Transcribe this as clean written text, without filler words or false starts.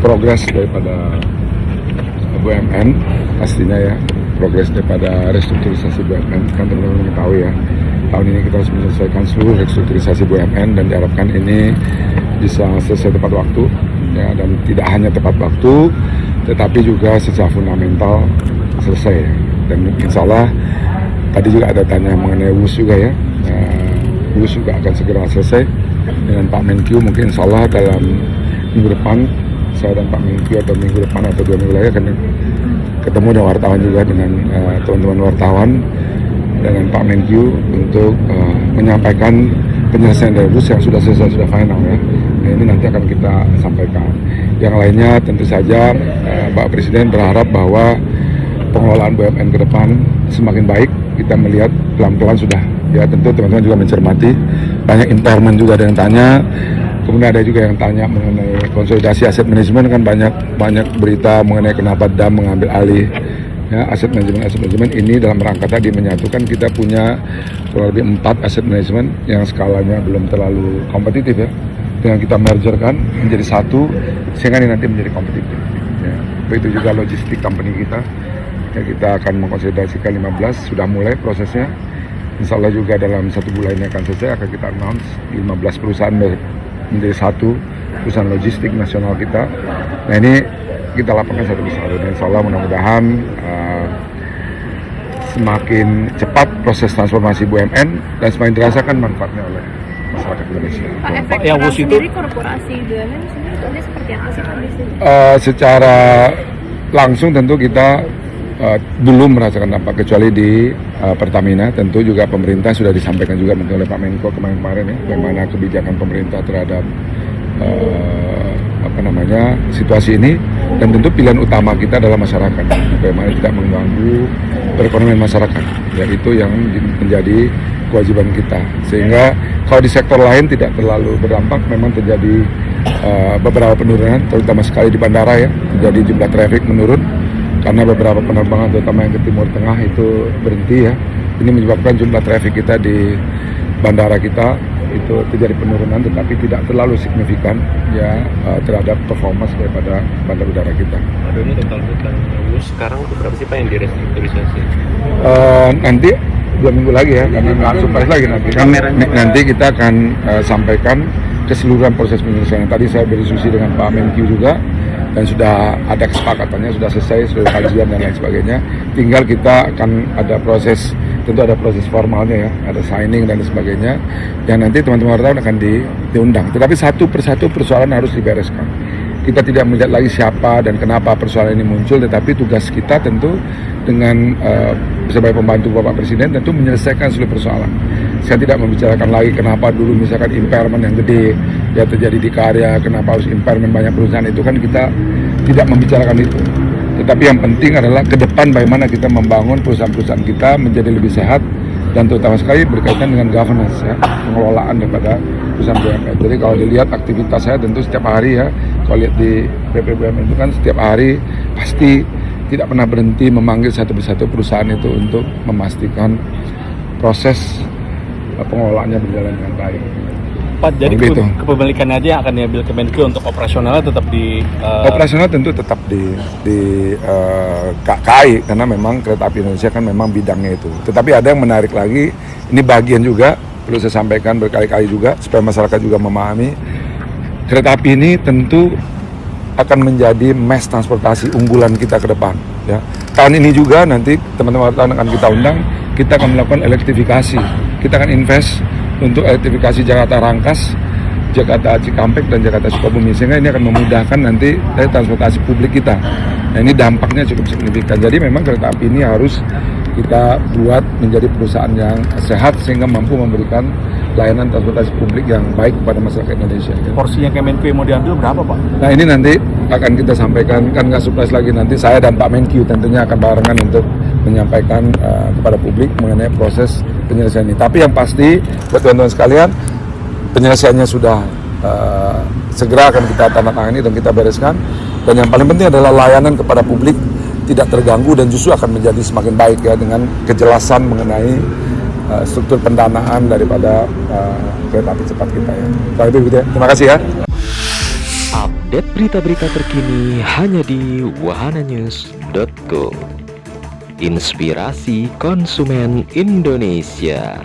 Progres daripada BUMN pastinya ya, progres daripada restrukturisasi BUMN kan teman-teman mengetahui ya, tahun ini kita harus menyelesaikan seluruh restrukturisasi BUMN dan diharapkan ini bisa selesai tepat waktu ya, dan tidak hanya tepat waktu tetapi juga secara fundamental selesai ya. Dan insya Allah tadi juga ada tanya mengenai WUS juga ya, WUS juga akan segera selesai dengan Pak Menkyu, mungkin insya Allah dalam minggu depan saya dan Pak Menkyu atau minggu depan atau 2 minggu lagi akan ketemu dengan wartawan juga, dengan teman-teman wartawan dengan Pak Menkyu untuk menyampaikan penyelesaian dari WUS yang sudah selesai, sudah final ya. Nah, ini nanti akan kita sampaikan. Yang lainnya tentu saja Pak Presiden berharap bahwa pengelolaan BUMN ke depan semakin baik. Kita melihat pelan-pelan sudah ya, tentu teman-teman juga mencermati banyak impairment juga ada yang tanya. Kemudian ada juga yang tanya mengenai konsolidasi aset manajemen, kan banyak berita mengenai kenapa DAM mengambil alih ya, aset manajemen ini dalam rangka tadi menyatukan. Kita punya kurang lebih 4 aset manajemen yang skalanya belum terlalu kompetitif ya, dengan kita mergerkan menjadi satu sehingga ini nanti menjadi kompetitif ya. Begitu juga logistik company kita ya, kita akan mengkonsolidasikan 15, sudah mulai prosesnya. Insya Allah juga dalam 1 bulan ini akan selesai, akan kita announce 15 perusahaan menjadi satu perusahaan logistik nasional kita. Nah, ini kita lakukan satu persatu dan insya Allah mudah-mudahan semakin cepat proses transformasi BUMN dan semakin dirasakan manfaatnya oleh masyarakat Indonesia. Pak, efek yang sendiri korporasi BUMN sendiri seperti apa sih Pak? Secara langsung tentu kita belum merasakan dampak, kecuali di Pertamina. Tentu juga pemerintah sudah disampaikan juga mungkin oleh Pak Menko kemarin ya, bagaimana kebijakan pemerintah terhadap situasi ini, dan tentu pilihan utama kita adalah masyarakat, bagaimana tidak mengganggu perekonomian masyarakat ya, itu yang menjadi kewajiban kita. Sehingga kalau di sektor lain tidak terlalu berdampak, memang terjadi beberapa penurunan, terutama sekali di bandara ya, terjadi jumlah traffic menurun karena beberapa penerbangan terutama yang ke Timur Tengah itu berhenti ya. Ini menyebabkan jumlah traffic kita di bandara kita itu terjadi penurunan, tetapi tidak terlalu signifikan ya terhadap performance daripada bandar udara kita. Ada ini total hutang WUS sekarang berapa sih Pak yang direstrukturisasi? Nanti 2 minggu lagi ya, karena nggak surprise lagi nanti kan. Nanti kita akan sampaikan keseluruhan proses penyelesaian. Tadi saya berdiskusi dengan Pak Menkyu juga, dan sudah ada kesepakatannya, sudah selesai, sudah kajian dan lain sebagainya. Tinggal kita akan ada proses, tentu ada proses formalnya ya, ada signing dan sebagainya, yang nanti teman-teman wartawan akan diundang. Tetapi satu persatu persoalan harus dibereskan. Kita tidak melihat lagi siapa dan kenapa persoalan ini muncul, tetapi tugas kita tentu dengan sebagai pembantu Bapak Presiden tentu menyelesaikan seluruh persoalan. Saya tidak membicarakan lagi kenapa dulu misalkan impairment yang gede ya terjadi di Karya, kenapa harus impairment banyak perusahaan, itu kan kita tidak membicarakan itu. Tetapi yang penting adalah ke depan bagaimana kita membangun perusahaan-perusahaan kita menjadi lebih sehat, dan terutama sekali berkaitan dengan governance ya, pengelolaan daripada perusahaan BUMN. Jadi kalau dilihat aktivitas saya tentu setiap hari ya, kalau lihat di PP BUMN itu kan setiap hari pasti tidak pernah berhenti memanggil satu persatu perusahaan itu untuk memastikan proses pengelolaannya berjalan dengan baik. Pak, jadi kepemilikannya aja yang akan diambil Kemenkyu, untuk operasionalnya tetap di operasional tentu tetap di KAI, karena memang Kereta Api Indonesia kan memang bidangnya itu. Tetapi ada yang menarik lagi, ini bagian juga perlu saya sampaikan berkali-kali juga supaya masyarakat juga memahami. Kereta api ini tentu akan menjadi mass transportasi unggulan kita ke depan ya. Tahun ini juga nanti teman-teman wartawan akan kita undang, kita akan melakukan elektrifikasi. Kita akan invest untuk elektrifikasi Jakarta Rangkas, Jakarta Cikampek, dan Jakarta Sukabumi, sehingga ini akan memudahkan nanti transportasi publik kita. Nah, ini dampaknya cukup signifikan. Jadi memang kereta api ini harus kita buat menjadi perusahaan yang sehat sehingga mampu memberikan layanan transportasi publik yang baik kepada masyarakat Indonesia. Porsinya Kemenkyu yang mau diambil berapa Pak? Nah, ini nanti akan kita sampaikan, kan nggak surprise lagi, nanti saya dan Pak Menkyu tentunya akan barengan untuk menyampaikan kepada publik mengenai proses penyelesaian ini. Tapi yang pasti buat teman-teman sekalian, penyelesaiannya sudah segera akan kita tanda tangani dan kita bereskan. Dan yang paling penting adalah layanan kepada publik tidak terganggu dan justru akan menjadi semakin baik ya, dengan kejelasan mengenai struktur pendanaan daripada kereta api cepat kita ya. Kalau itu gitu ya. Terima kasih ya. Update berita-berita terkini hanya di wahananews.co. Inspirasi konsumen Indonesia.